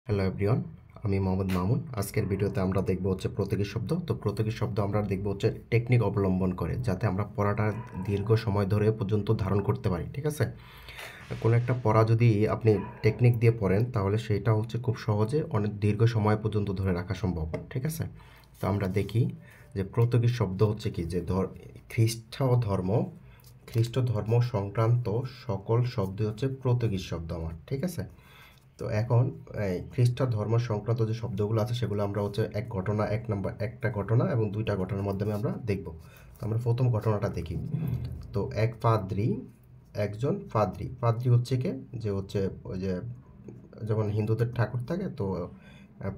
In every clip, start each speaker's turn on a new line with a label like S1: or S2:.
S1: Hello everyone, আমি মোহাম্মদ মামুন। আজকের ভিডিওতে আমরা দেখব হচ্ছে প্রতীকী শব্দ। তো প্রতীকী শব্দ আমরা দেখব হচ্ছে টেকনিক অবলম্বন করে, যাতে আমরা পড়াটা দীর্ঘ সময় ধরে পর্যন্ত ধারণ করতে পারি। ঠিক আছে, কোনো একটা পড়া যদি আপনি টেকনিক দিয়ে পড়েন, তাহলে সেটা হচ্ছে খুব সহজে অনেক দীর্ঘ সময় পর্যন্ত ধরে রাখা সম্ভব। ঠিক আছে, তো আমরা দেখি যে প্রতীকী শব্দ হচ্ছে কি, যে খ্রিস্ট ধর্ম সংক্রান্ত সকল শব্দ হচ্ছে প্রতীকী শব্দ আমার। ঠিক আছে, তো এখন এই খ্রিস্ট ধর্ম সংক্রান্ত যে শব্দগুলো আছে, সেগুলো আমরা হচ্ছে একটা ঘটনা এবং দুইটা ঘটনার মাধ্যমে আমরা দেখব। তো আমরা প্রথম ঘটনাটা দেখি। তো একজন পাদ্রী হচ্ছে কে, যে হচ্ছে ওই যে যেমন হিন্দুদের ঠাকুর থাকে, তো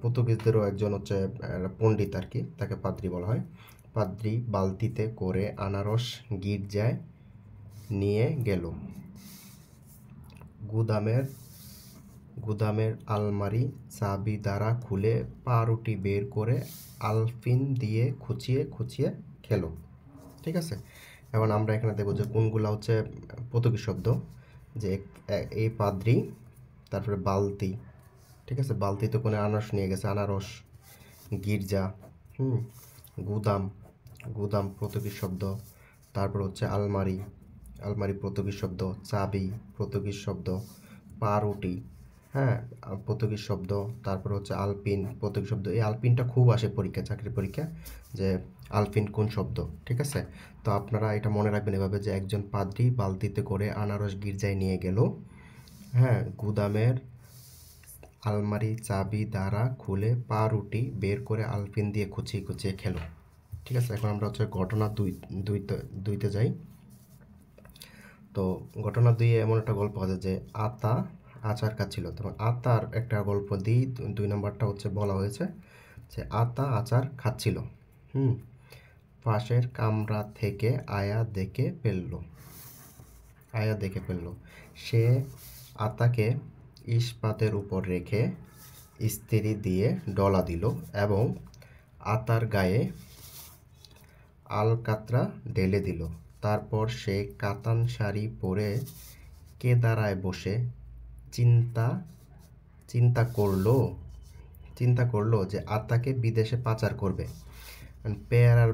S1: পর্তুগিজদেরও একজন হচ্ছে পণ্ডিত আর কি, তাকে পাদ্রী বলা হয়। পাদ্রী বালতিতে করে আনারস গির্জায় নিয়ে গেল। গুদামের আলমারি চাবি দ্বারা খুলে পাউরুটি বের করে আলপিন দিয়ে খুঁচিয়ে খুঁচিয়ে খেলো। ঠিক আছে, এখন আমরা এখানে দেখব যে কোনগুলো হচ্ছে প্রতীকী শব্দ। যে এই পাদ্রী, তারপরে বালতি। ঠিক আছে, বালতিতে করে আনারস নিয়ে গেছে, আনারস। গির্জা, গুদাম, প্রতীকী শব্দ। তারপর হচ্ছে আলমারি প্রতীকী শব্দ। চাবি প্রতীকী শব্দ। পাউরুটি, হ্যাঁ, প্রতীকী শব্দ। তারপর হচ্ছে আলপিন প্রতীকী শব্দ। এই আলপিনটা খুব আসে চাকরির পরীক্ষা, যে আলপিন কোন শব্দ। ঠিক আছে, তো আপনারা এটা মনে রাখবেন এভাবে, যে একজন পাদ্রী বালতিতে করে আনারস গির্জায় নিয়ে গেল। হ্যাঁ, গুদামের আলমারি চাবি দ্বারা খুলে পাউরুটি বের করে আলপিন দিয়ে খুঁচিয়ে খুঁচিয়ে খেলো। ঠিক আছে, এখন আমরা হচ্ছে ঘটনা দুইতে যাই। তো ঘটনা দুইয়ে এমন একটা গল্প আছে যে আতা আচার খাচ্ছিল। তখন আতার একটা গল্প দিই, 2 নম্বরটা হচ্ছে বলা হয়েছে যে আতা আচার খাচ্ছিল। পাশের কামরা থেকে আয়া দেখে ফেলল। সে আতাকে ইস্পাতের উপর রেখে ইস্ত্রি দিয়ে ডলা দিল এবং আতার গায়ে আলকাতরা ঢেলে দিল। তারপর সে কাতান শাড়ি পরে কেদারায় বসে চিন্তা করলো যে আত্মাকে বিদেশে পাচার করবে। পেয়ারার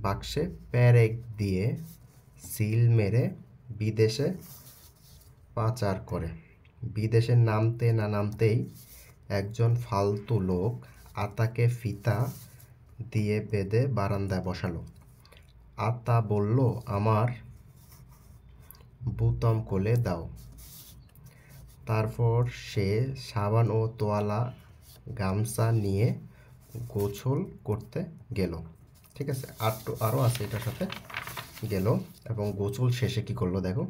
S1: বাক্সে পেরেক দিয়ে সিল মেরে বিদেশে পাচার করে। বিদেশে নামতে না নামতেই একজন ফালতু লোক আতাকে ফিতা দিয়ে বেঁধে বারান্দায় বসালো। আতা বলল, আমার বুতাম খুলে দাও। তারপর সে সাবান ও তোয়ালা গামছা নিয়ে গোসল করতে গেল। ঠিক আছে, আরও আছে এটার সাথে। গেল এবং গোসল শেষে কি করলো দেখো।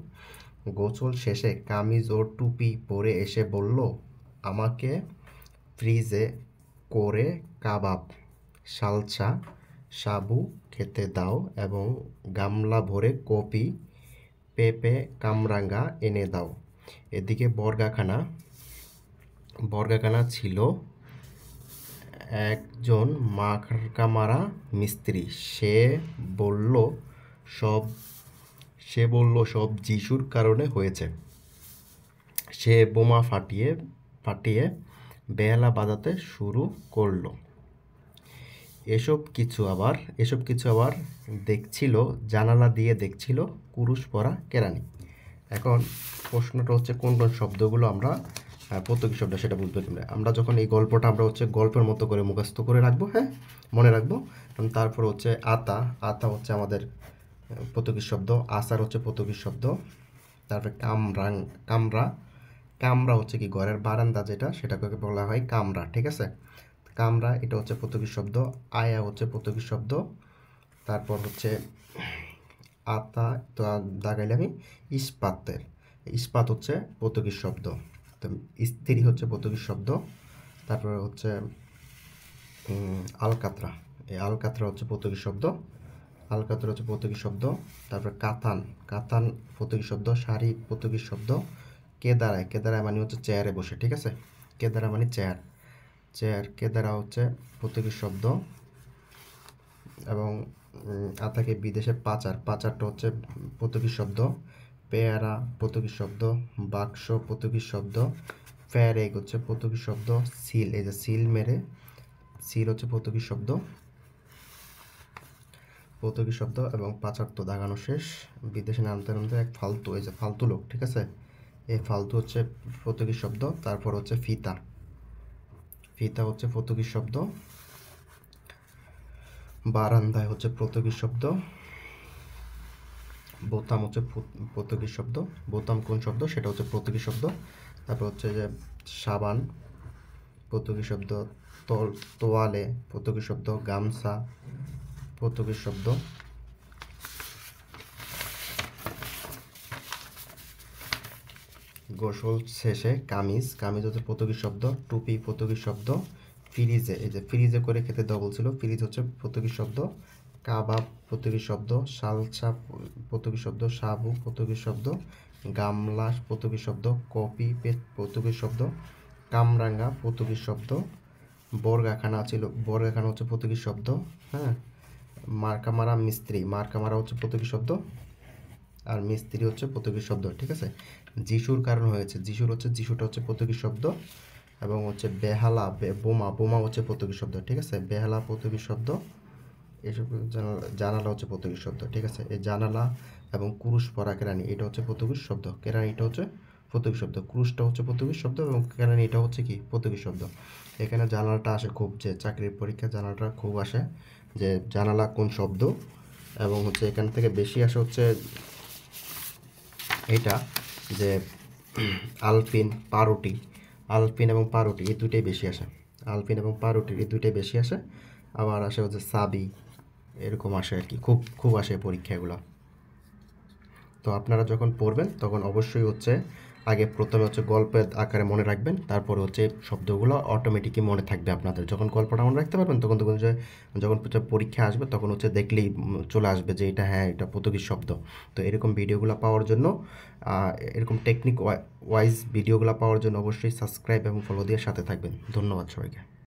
S1: গোসল শেষে কামিজ ও টুপি পরে এসে বলল, আমাকে ফ্রিজে করে কাবাব, সালসা, সাবু খেতে দাও এবং গামলা ভরে কপি, পেঁপে, কামরাঙ্গা এনে দাও। এদিকে বর্গাখানা ছিল একজন মার্কামারা মিস্ত্রি। সে বলল সব যিশুর কারণে হয়েছে। সে বোমা ফাটিয়ে বেহালা বাজাতে শুরু করলো। এসব কিছু আবার জানালা দিয়ে দেখছিল কুরুশ পরা কেরানি। এখন প্রশ্নটা হচ্ছে কোন কোন শব্দগুলো আমরা প্রতীকী শব্দ, সেটা বুঝতে পারবে। আমরা যখন এই গল্পটা আমরা হচ্ছে গল্পের মতো করে মুখস্থ করে রাখবো, হ্যাঁ, মনে রাখবো। তারপর হচ্ছে আতা হচ্ছে আমাদের প্রতীকী শব্দ। আচার হচ্ছে প্রতীকী শব্দ। তারপরে কামরা হচ্ছে কি, ঘরের বারান্দা যেটা, সেটাকে বলা হয় কামরা। ঠিক আছে, কামরা এটা হচ্ছে প্রতীকী শব্দ। আয়া হচ্ছে প্রতীকী শব্দ। তারপর হচ্ছে আতা, তো দাগাইলে আমি ইস্পাত হচ্ছে প্রতীকী শব্দ। তো ইস্ত্রি হচ্ছে প্রতীকী শব্দ। তারপরে হচ্ছে এই আলকাতরা হচ্ছে প্রতীকী শব্দ। তারপরে কাতান প্রতীকী শব্দ। শাড়ি প্রতীকী শব্দ। কেদারায় মানে হচ্ছে চেয়ারে বসে। ঠিক আছে, কেদারা মানে কেদারা হচ্ছে প্রতীকী শব্দ। এবং আতাকে বিদেশে পাচারটা হচ্ছে প্রতীকী শব্দ। পেয়ারা প্রতীকী শব্দ। বাক্স প্রতীকী শব্দ। ফ্যারেগ হচ্ছে পর্তুগিজ শব্দ, সিল, এই যে সিল মেরে, সিল হচ্ছে পর্তুগিজ শব্দ, এবং পাচার্ত দাগানো শেষ, বিদেশে নামতে নামতে এক ফালতু, এই যে ফালতু লোক, ঠিক আছে, এই ফালতু হচ্ছে পর্তুগিজ শব্দ। তারপর হচ্ছে ফিতা, ফিতা হচ্ছে পর্তুগিজ শব্দ। বারান্দায় হচ্ছে পর্তুগিজ শব্দ। বোতাম হচ্ছে পর্তুগিজ শব্দ, বোতাম কোন শব্দ সেটা হচ্ছে পর্তুগিজ শব্দ। তারপর হচ্ছে যে সাবান পর্তুগিজ শব্দ, তোয়ালে পর্তুগিজ শব্দ, গামছা পর্তুগিজ শব্দ। গোসল শেষে কামিজ, কামিজ হচ্ছে পর্তুগিজ শব্দ। টুপি পর্তুগিজ শব্দ। ফ্রিজে, এই যে ফ্রিজে করে খেতে দেওয়া বলছিল, ফ্রিজ হচ্ছে পর্তুগিজ শব্দ। কাবাব পর্তুগিজ শব্দ। সালসা পর্তুগিজ শব্দ। সাবু পর্তুগিজ শব্দ। গামলা পর্তুগিজ শব্দ। কপি পর্তুগিজ শব্দ। কামরাঙ্গা পর্তুগিজ শব্দ। বর্গাখানা ছিল, বর্গাখানা হচ্ছে পর্তুগিজ শব্দ। হ্যাঁ, মার্কামারা মিস্ত্রি, মার্কামারা হচ্ছে পর্তুগিজ শব্দ, আর মিস্ত্রি হচ্ছে পর্তুগিজ শব্দ, ঠিক আছে। যিশুর কারণ হয়েছে, যিশুটা হচ্ছে পর্তুগিজ শব্দ, এবং হচ্ছে বেহালা, বোমা, বোমা হচ্ছে পর্তুগিজ শব্দ, ঠিক আছে। বেহালা পর্তুগিজ শব্দ। এসব জানালা হচ্ছে পর্তুগিজ শব্দ, ঠিক আছে। এই জানালা এবং কুরুশ পরা কেরানি, এটা হচ্ছে পর্তুগিজ শব্দ। কেরানিটা হচ্ছে পর্তুগিজ শব্দ, ক্রুশটা হচ্ছে পর্তুগিজ শব্দ, এবং কেরানিটা হচ্ছে কি পর্তুগিজ শব্দ। এখানে জানালাটা আসে খুব, যে চাকরির পরীক্ষা জানালাটা খুব আসে, যে জানালা কোন শব্দ, এবং হচ্ছে এখান থেকে বেশি আসে হচ্ছে এটা, যে আলপিন, পাউরুটি, আলপিন এবং পাউরুটি এই দুইটাই বেশি আসে, আলপিন এবং পাউরুটি এই দুইটাই বেশি আসে। আবার আসে হচ্ছে সাবি, এরকম আসে আর কি, খুব খুব আসে পরীক্ষাগুলো। তো আপনারা যখন পড়বেন তখন অবশ্যই হচ্ছে আগে প্রথমে হচ্ছে গল্পের আকারে মনে রাখবেন, তারপরে হচ্ছে শব্দগুলো অটোমেটিকই মনে থাকবে আপনাদের। যখন গল্পটা মনে রাখতে পারবেন তখন তখন যে যখন পরীক্ষা আসবে তখন হচ্ছে দেখলেই চলে আসবে যে এটা, হ্যাঁ এটা পর্তুগিজ শব্দ। তো এরকম ভিডিওগুলো পাওয়ার জন্য, এরকম টেকনিক ওয়াইজ ভিডিওগুলো পাওয়ার জন্য অবশ্যই সাবস্ক্রাইব এবং ফলো দিয়ে সাথে থাকবেন। ধন্যবাদ সবাইকে।